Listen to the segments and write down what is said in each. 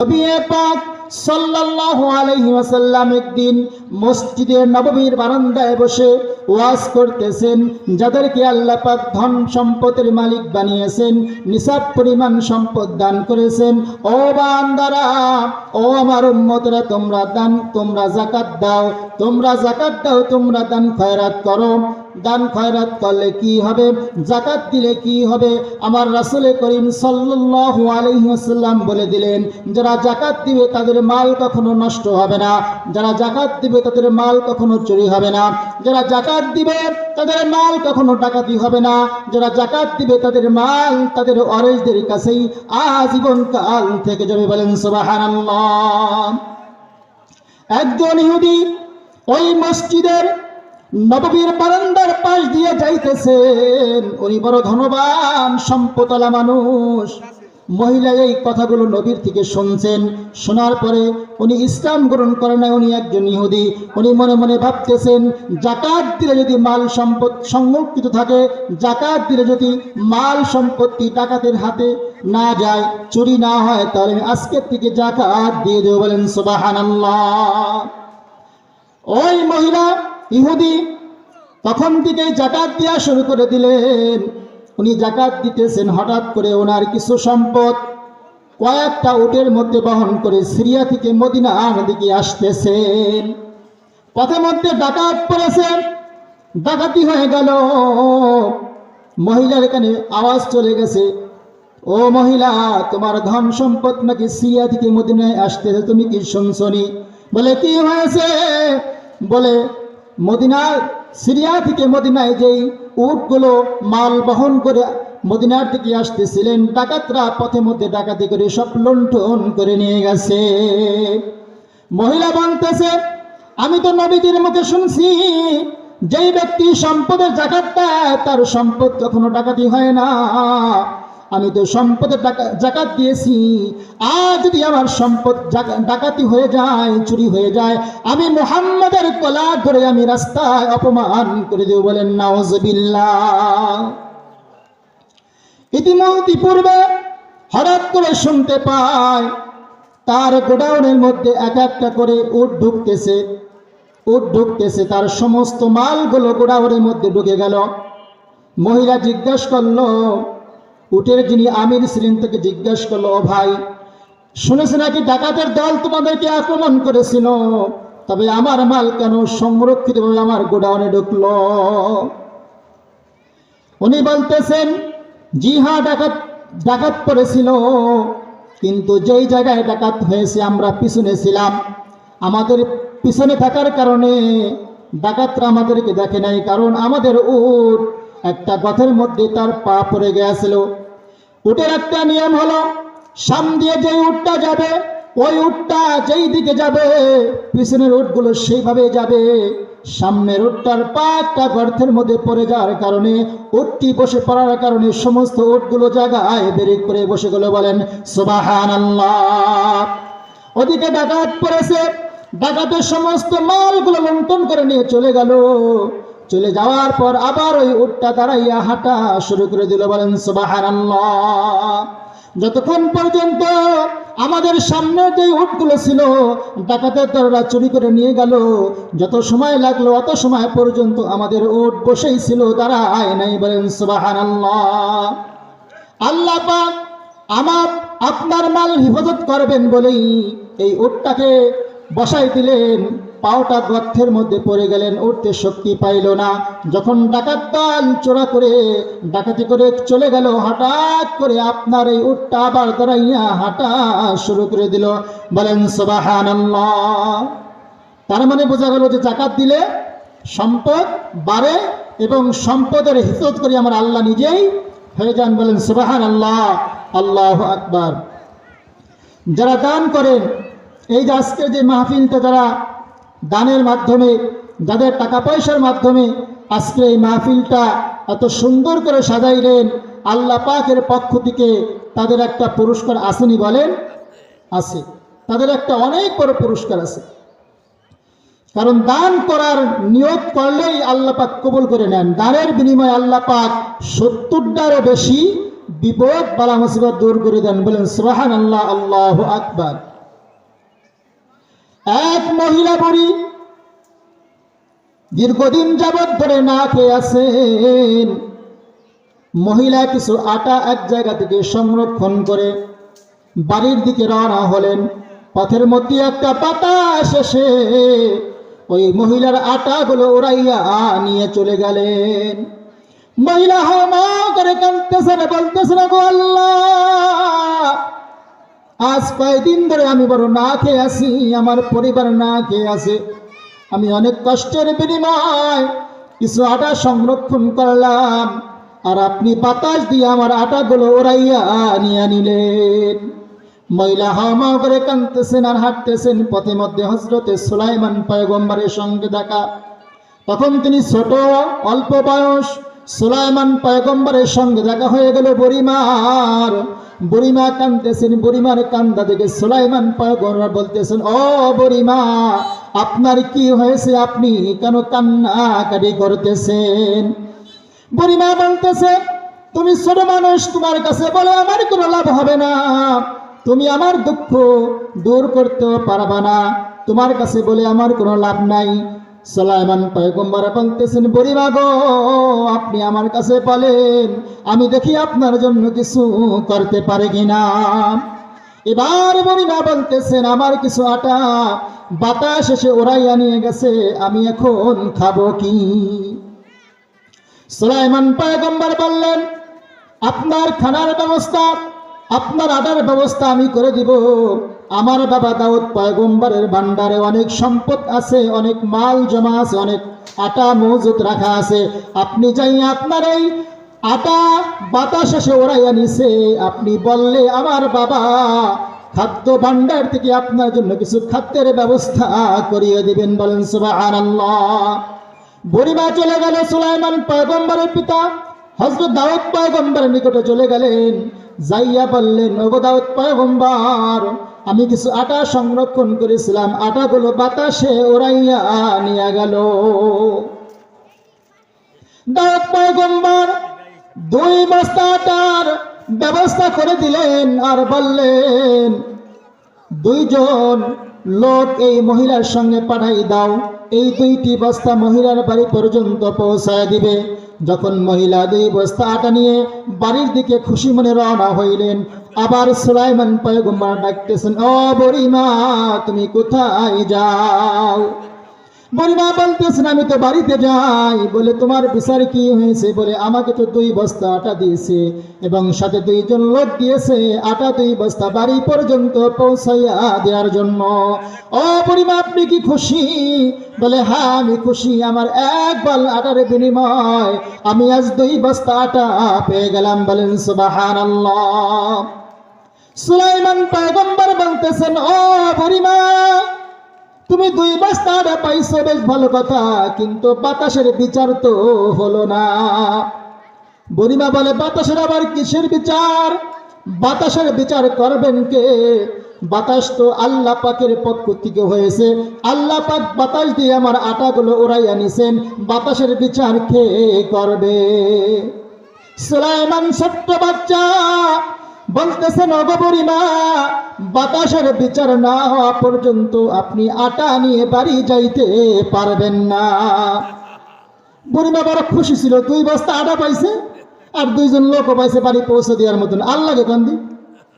নবী পাক সাল্লাল্লাহু আলাইহি ওয়াসাল্লাম একদিন মসজিদে নববীর বারান্দায় বসে ওয়াজ করতেছেন, যাদেরকে আল্লাহ পাক ধন সম্পদের মালিক বানিয়েছেন, নিসাব পরিমাণ সম্পদ দান করেছেন। ও বান্দারা, ও আমার উম্মতরা, তোমরা যাকাত দাও, তোমরা যাকাত দাও, তোমরা দান খয়রাত করো। দান খয়রাত করলে কি হবে? যাকাত দিলে কি হবে? আমার রাসূল করিম সাল্লাল্লাহু আলাইহি ওয়াসাল্লাম বলে দিলেন, যারা যাকাত দিবে তাদের মাল কখনো নষ্ট হবে না, যারা যাকাত দিবে তাদের মাল কখনো চুরি হবে না, যারা যাকাত দিবে তাদের মাল কখনো ডাকাতি হবে না, যারা যাকাত দিবে তাদের মাল তাদের ওয়ারিসদের কাছেই আজীবন কাল থেকে যাবে। বলেন সুবহানাল্লাহ। একজন ইহুদি ওই মসজিদের নববীর বারান্দার পাশ দিয়ে যাইতেছেন। উনি বড় ধনবান সম্পদওয়ালা মানুষ। মহিলা এই কথাগুলো নবীর থেকে শুনছেন। শোনার পরে উনি ইসলাম গ্রহণ করেন না, উনি একজন ইহুদি। উনি মনে মনে ভাবতেছেন, যাকাত দিলে যদি মাল সম্পদ সংরক্ষিত থাকে, যাকাত দিলে যদি মাল সম্পত্তি ডাকাতের হাতে না যায়, চুরি না হয়, তাহলে আমি আজকের থেকে যাকাত দিয়ে দেব। বলেন সুবহানাল্লাহ। ওই মহিলা ইহুদি তখন থেকে যাকাত দেওয়া শুরু করে দিলেন। উনি যাকাত দিতেছেন, হঠাৎ করে ওনার কিছু সম্পদ কয়েকটা উটের মধ্যে বহন করে সিরিয়া থেকে মদিনার দিকে আসতেছেন। পথের মধ্যে ডাকাত পড়েছে, ডাকাতি হয়ে গেল। মহিলার এখানে আওয়াজ চলে গেছে, ও মহিলা, তোমার ধন সম্পদ নাকি সিরিয়া থেকে মদিনায় আসতেছে, তুমি কি শুনছনি? বলে, কি হয়েছে? বলে, সিরিয়া থেকে মদিনায় যেই উটগুলো মাল বহন করে মদিনার দিকে আসতেছিলেন, ডাকাতরা পথে মধ্যে ডাকাতি করে সব লুণ্ঠন করে নিয়ে গেছে। মহিলা বলতেছে, আমি তো নবীজির মুখে শুনছি, যেই ব্যক্তি সম্পদের যাকাত দেয় তার সম্পদ কখনো ডাকাতি হয় না। আমি তো সম্পদের যাকাত দিয়েছি, আর যদি আমার সম্পদ ডাকাতি হয়ে যায়, চুরি হয়ে যায়, আমি মুহাম্মাদের গলা ধরে আমি রাস্তায় অপমান করে দেব। বলেন নাউজুবিল্লাহ। ইতিপূর্বে হঠাৎ করে শুনতে পায় তার গোডাউনের মধ্যে এক একটা করে উট ঢুকতেছে, তার সমস্ত মালগুলো গোডাউনের মধ্যে ঢুকে গেল। মহিলা জিজ্ঞাসা করলো, উটের যিনি আমির ছিলেন তাকে জিজ্ঞাসা করলো, ও ভাই, শুনেছে নাকি ডাকাতের দল তোমাদেরকে আক্রমণ করেছিল, তবে আমার মাল কেন সংরক্ষিতভাবে আমার গোডাউনে ঢুকলো? উনি বলতেছেন, জি হ্যাঁ, ডাকাত পড়েছিল, কিন্তু যেই জায়গায় ডাকাত হয়েছে আমরা পিছনে ছিলাম। আমাদের পিছনে থাকার কারণে ডাকাতরা আমাদেরকে দেখে নাই, কারণ আমাদের উট একটা গথের মধ্যে তার পা পড়ে গিয়েছিল। উটের একটা নিয়ম হলো, সামনে দিয়ে যেই উটটা যাবে, ওই উটটা যেই দিকে যাবে পিছনের উটগুলো সেইভাবে যাবে। সামনের উটটার পা একটা গর্তের মধ্যে পড়ে যাওয়ার কারণে, উটটি বসে পড়ার কারণে সমস্ত উটগুলো জায়গায় বেরিয়ে করে বসে গেল। বলেন সুবহানাল্লাহ। ওদিকে ডাকাত পড়েছে, ডাকাতের সমস্ত মালগুলো লুণ্ঠন করে নিয়ে চলে গেল। চলে যাওয়ার পর আবার ওই উটটা দাঁড়াইয়া হাঁটা শুরু করে দিল। বলেন সুবহানাল্লাহ। যতক্ষণ পর্যন্ত আমাদের সামনে যে উটগুলো ছিল ডাকাতের দলরা চুরি করে নিয়ে গেল, যত সময় লাগলো অত সময় পর্যন্ত আমাদের উট বসেই ছিল, দাঁড়ায় নাই। বলেন সুবহানাল্লাহ। আল্লাহ পাক আপনার মাল হেফাজত করবেন বলেই এই উটটাকে বসাই দিলেন। পাওটা গর্তের মধ্যে পড়ে গেলেন, উঠতে শক্তি পাইল না। যখন ডাকাত দল ডাকাতি করে চলে গেল, হঠাৎ করে আপনার এই উটটা আবার দাঁড়াইয়া হাঁটা শুরু করে দিল। বলেন সুবহানাল্লাহ। তার মানে বোঝা গেল যে যাকাত দিলে সম্পদ বাড়ে এবং সম্পদের হিফাজত করি আমার আল্লাহ নিজেই হয়ে যান। বলেন সুবহানাল্লাহ, আল্লাহু আকবার। যারা দান করেন, এই যে আজকে যে মাহফিলটা যারা দানের মাধ্যমে, যাদের টাকা পয়সার মাধ্যমে আজকে এই মাহফিলটা এত সুন্দর করে সাজাইলেন, আল্লাহ পাকের পক্ষ থেকে তাদের একটা পুরস্কার আসেনি? বলেন আছে। তাদের একটা অনেক বড় পুরস্কার আছে। কারণ দান করার নিয়ত করলেই আল্লাহ পাক কবুল করে নেন। দানের বিনিময়ে আল্লাহ পাক 70টারও বেশি বিপদ বালা মুসিবত দূর করে দেন। বলেন সুবহানাল্লাহ, আল্লাহু আকবার। এক মহিলা বুড়ি দীর্ঘদিন যাবৎ ধরে না খেয়ে আছেন। মহিলা কিছু আটা এক জায়গা থেকে সংরক্ষণ করে বাড়ির দিকে রওনা হলেন। পথের মধ্যে একটা বাতাস এসে ওই মহিলার আটাগুলো উড়াইয়া নিয়ে চলে গেলেন। মহিলা হামা করে কাঁদতেছেন, বলতেছেন, গো আল্লাহ, আজ কয়েকদিন ধরে আমি বড় না খেয়ে আছি, আমার পরিবার না খেয়ে আছে। আমি অনেক কষ্টের বিনিময় কিছু আটা সংরক্ষণ করলাম, আর আপনি বাতাস দিয়ে আমার আটাগুলো ওড়াইয়া নিয়ে নিলেন। মহিলা হাওয়া করে কাঁদতেছেন আর হাঁটতেছেন। পথে মধ্যে হযরতে সুলাইমান পয়গম্বরের সঙ্গে দেখা। তখন তিনি ছোট, অল্প বয়স। সুলাইমান পয়গম্বরের সঙ্গে দেখা হয়ে গেল বুড়িমার। বুড়িমা কাঁদতেছেন। বুড়িমার কান্দা দেখে সুলাইমান পয়গম্বর বলতেছেন, ও বুড়িমা, আপনার কি হয়েছে? আপনি কেন কান্নাকাটি করতেছেন? বুড়িমা বলতেছে, তুমি ছোট মানুষ, তোমার কাছে বলে আমার কোনো লাভ হবে না, তুমি আমার দুঃখ দূর করতে পারবা না, তোমার কাছে বলে আমার কোনো লাভ নাই। সুলাইমান পয়গম্বর বলতেছেন, বুড়িমা গো, আপনি আমার কাছে বলেন, আমি দেখি আপনার জন্য কিছু করতে পারে কিনা। এবার বুড়িমা বলতেছেন, আমার কিছু আটা বাতাস এসে ওড়াইয়া নিয়ে গেছে, আমি এখন খাবো কি? সুলাইমান পয়গম্বর বললেন, আপনার খানার ব্যবস্থা, আপনার আটার ব্যবস্থা আমি করে দিব। আমার বাবা দাউদ পয়গম্বরের ভান্ডারে অনেক সম্পদ আছে, অনেক মাল জমা আছে, অনেক আটা মজুত রাখা আছে। আপনি যাই আপনার এই আটা বাতাস এসে ওড়াইয়া নিছে, আপনি বললে আমার বাবা খাদ্য ভান্ডার থেকে আপনার জন্য কিছু খাদ্যের ব্যবস্থা করিয়ে দিবেন। বলেন সুবহানাল্লাহ। বুড়িমা চলে গেল। সুলাইমান পয়গম্বরের পিতা হযরত দাউদ পয়গম্বরের নিকটে চলে গেলেন। যাইয়া বললেন, ওগো দাউদ পয়গম্বর, আমি কিছু আটা সংরক্ষণ করেছিলাম, আটাগুলো বাতাসে ওড়াইয়া নিয়ে গেল। দাউদ পয়গম্বর 2 বস্তা আটার ব্যবস্থা করে দিলেন আর বললেন, 2 জন লোক এই মহিলার সঙ্গে পাঠাই দাও, এই 2টি বস্তা মহিলার বাড়ি পর্যন্ত পৌঁছায় দিবে। যখন মহিলা 2 বস্তা আটা নিয়ে বাড়ির দিকে খুশি মনে রওনা হইলেন, আবার সুলাইমান পয়গম্বর ডাকতেছেন, ও বুড়িমা, তুমি কোথায় যাও? বুড়িমা বলতেছেন, আমি তো বাড়িতে যাই। বলে, তোমার বিচার কি হয়েছে? বলে, আমাকে তো 2 বস্তা আটা দিয়েছে এবং সাথে 2 জন লোক দিয়েছে আটা 2 বস্তা বাড়ি পর্যন্ত পৌঁছাইয়া দেওয়ার জন্য। ও বুড়িমা, আপনি কি খুশি? বলে, হ্যাঁ আমি খুশি, আমার 1 বাল আটার বিনিময় আমি আজ 2 বস্তা আটা পেয়ে গেলাম। বলেন সুবহানাল্লাহ। সুলাইমান পয়গম্বর বলতেছেন, ও বুড়িমা, তুমি 2 বস্তা আটা পাইছো, বেশ ভালো কথা, কিন্তু বাতাসের বিচার তো হলো না। বুড়িমা বলে, বাতাসের আবার কিসের বিচার? বাতাসের বিচার করবেন কে? বাতাস তো আল্লাহ পাকের পক্ষ থেকে হয়েছে। আল্লাহ পাক বাতাস দিয়ে আমার আটাগুলো উড়াইয়া নিছেন, বাতাসের বিচার কে করবে? সুলাইমান ছোট্ট বাচ্চা বলতেছেন, ওগো বুড়িমা, বাতাসের বিচার না হওয়া পর্যন্ত আপনি আটা নিয়ে বাড়ি যাইতে পারবেন না। বুড়িমা বড় খুশি ছিল, 2 বস্তা আটা পাইছে আর 2 জন লোক পাইছে বাড়ি পৌঁছে দেওয়ার মতন। আল্লাহকে কান্দি,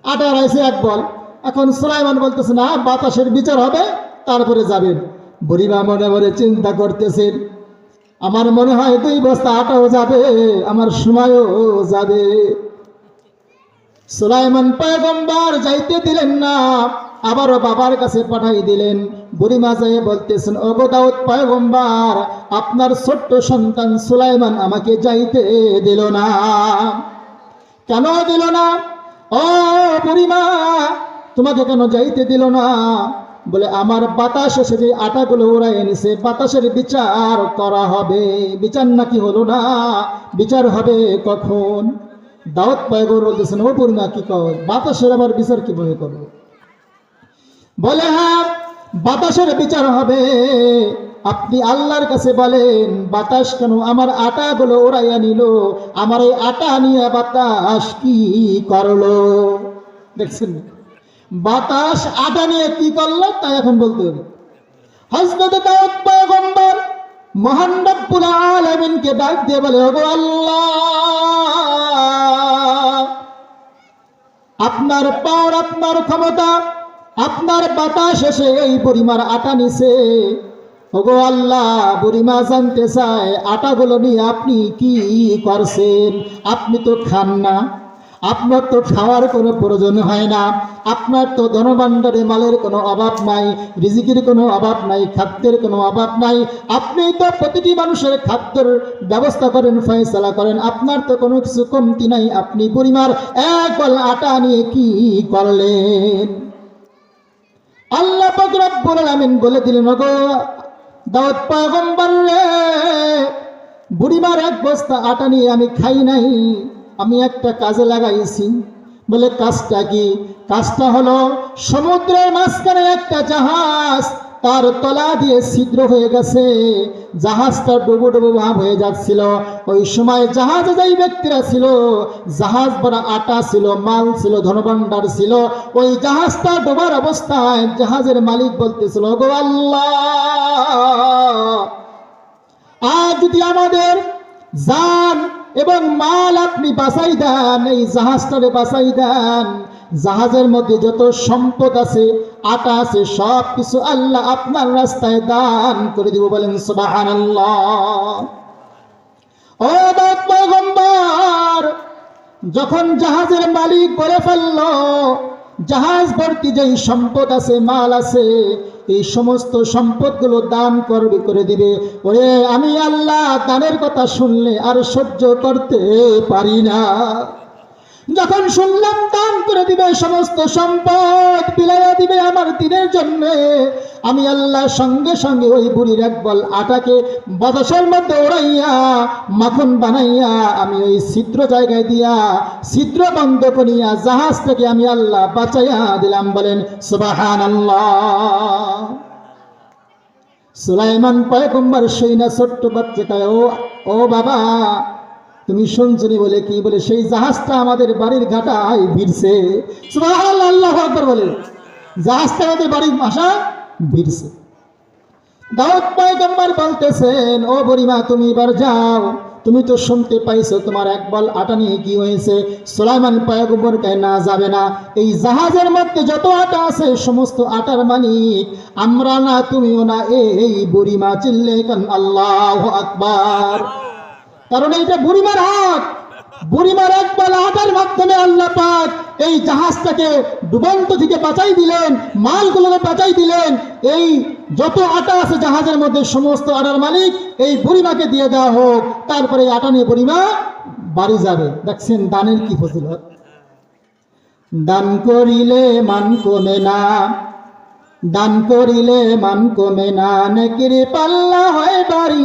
আটা রাইছে 1 বল। এখন সুলাইমান বলতেছে, না, বাতাসের বিচার হবে, তারপরে যাবেন। বুড়িমা মনে মনে চিন্তা করতেছেন, আমার মনে হয় 2 বস্তা আটাও যাবে, আমার সময়ও যাবে। সুলাইমান পয়গম্বর যাইতে দিলেন না, আবারও বাবার কাছে পাঠাই দিলেন। বুড়িমা যাইয়ে বলতেছেন, ওগো দাউদ পয়গম্বর, আপনার ছোট্ট সন্তান সুলাইমান আমাকে যাইতে দিল না। কেন দিল না? ও বুড়িমা, তোমাকে কেন যাইতে দিল না? বলে, আমার বাতাস এসে যে আটাগুলো উড়াই এনেছে, বাতাসের বিচার করা হবে। বিচার নাকি হলো না? বিচার হবে কখন? দাউদ পয়গম্বর বলতেছেন, ও বুড়িমা, কি কর, বাতাসের আবার বিচার কিভাবে করবো? বলে, হ্যাঁ, বাতাসের বিচার হবে। আপনি আল্লাহর কাছে বলেন, বাতাস কেন আমার আটাগুলো উড়াইয়া নিল? আমার এই আটা নিয়ে বাতাস কি করলো? দেখছেন, বাতাস আটা নিয়ে কি করলো তা এখন বলতে হবে। হযরত দাউদ পয়গম্বর মহান রব্বুল আলামিনকে ডাক দিয়ে বলে, ওগো আল্লাহ, আপনার পাওয়ার, আপনার ক্ষমতা, আপনার বাতাস এসে এই বুড়িমার আটা নিছে। ওগো আল্লাহ, বুড়িমা জানতে চায় আটাগুলো নিয়ে আপনি কি করছেন? আপনি তো খান না, আপনার তো খাওয়ার কোনো প্রয়োজন হয় না, আপনার তো ধনভাণ্ডারে মালের কোনো অভাব নাই, রিজিকের কোনো অভাব নাই, খাদ্যের কোনো অভাব নাই, আপনি তো প্রতিটি মানুষের খাদ্যের ব্যবস্থা করেন, ফয়সালা করেন, আপনার তো কোনো কিছু কমতি নাই, আপনি বুড়িমার এক বল আটা নিয়ে কি করলেন? আল্লাহ পাক রব্বুল আলামিন বলে দিলেন, ওগো দাউদ পয়গম্বর রে, বুড়িমার এক বস্তা আটা নিয়ে আমি খাই নাই, আমি একটা কাজে লাগাইছি। বলে কাজটা কি? কাজটা হলো সমুদ্রের মাঝখানে একটা জাহাজ, তার তলা দিয়ে ছিদ্র হয়ে গেছে, জাহাজটা ডুবো ডুবো ভাব হয়ে যাচ্ছিল। ওই সময় জাহাজে যেই ব্যক্তিরা ছিল, জাহাজ ভরা আটা ছিল, মাল ছিল, ধনভাণ্ডার ছিল, ওই জাহাজটা ডোবার অবস্থায় জাহাজের মালিক বলতেছিল, গো আল্লাহ, আজ যদি আমাদের জান এবং মাল আপনি বাঁচাই দেন, এই জাহাজটারে বাঁচাই দেন, জাহাজের মধ্যে যত সম্পদ আছে, আটা আছে, সব কিছু আল্লাহ আপনার রাস্তায় দান করে দিব। বলেন সুবহানাল্লাহ। ও দাউদ পয়গম্বর, যখন জাহাজের মালিক বলে ফেলল জাহাজ ভর্তি যেই সম্পদ আছে, মাল আছে, এই সমস্ত সম্পদগুলো দান করবে, করে দিবে, ওরে আমি আল্লাহ দানের কথা শুনলে আর সহ্য করতে পারি না। যখন শুনলাম দান করে দিবে, সমস্ত সম্পদ বিলাইয়া দিবে আমার দিনের জন্য, আমি আল্লাহ সঙ্গে সঙ্গে ওই বুড়ির এক বল আটাকে বাতাসের মধ্যে ওড়াইয়া মাখন বানাইয়া আমি ওই ছিদ্র জায়গায় দিয়া ছিদ্র বন্ধ করিয়া জাহাজ থেকে আমি আল্লাহ বাঁচাইয়া দিলাম। বলেন সুবহানাল্লাহ। সুলাইমান পয়গম্বর সৈনা ছোট্ট বাচ্চাটায়, ও বাবা, তুমি শুনছনি? বলে কি? বলে সেই জাহাজটা আমাদের বাড়ির ঘাটায় ভিড়ছে। সুবহানাল্লাহ, আল্লাহু আকবার বলে, জাহাজটা আমাদের বাড়ির ভাষা ভিড়ছে। দাউদ পয়গম্বর বলতেছেন, ও বুড়িমা, তুমি এবার যাও, তুমি তো শুনতে পাইছো তোমার এক বল আটা নিয়ে কি হয়েছে। সুলাইমান পয়গম্বর কয়, না, যাবে না, এই জাহাজের মধ্যে যত আটা আছে সমস্ত আটার মালিক আমরা না, তুমিও না। এই বুড়িমা চিল্লে কান আল্লাহু আকবার, কারণ এইটা বুড়িমার হাত। বুড়িমার এক বল আটার মাধ্যমে আল্লাহ পাক এই জাহাজটাকে ডুবন্ত থেকে বাঁচাই দিলেন, মালগুলোকে বাঁচাই দিলেন। এই যত আটা আছে জাহাজের মধ্যে সমস্ত আটার মালিক এই বুড়িমাকে দিয়ে দেওয়া হোক, তারপরে এই আটা নিয়ে বুড়িমা বাড়ি যাবে। দেখছেন দানের কি ফজিলত। দান করিলে মান কমে না, দান করিলে মান কমে না, নেকির পাল্লা হয় বাড়ি।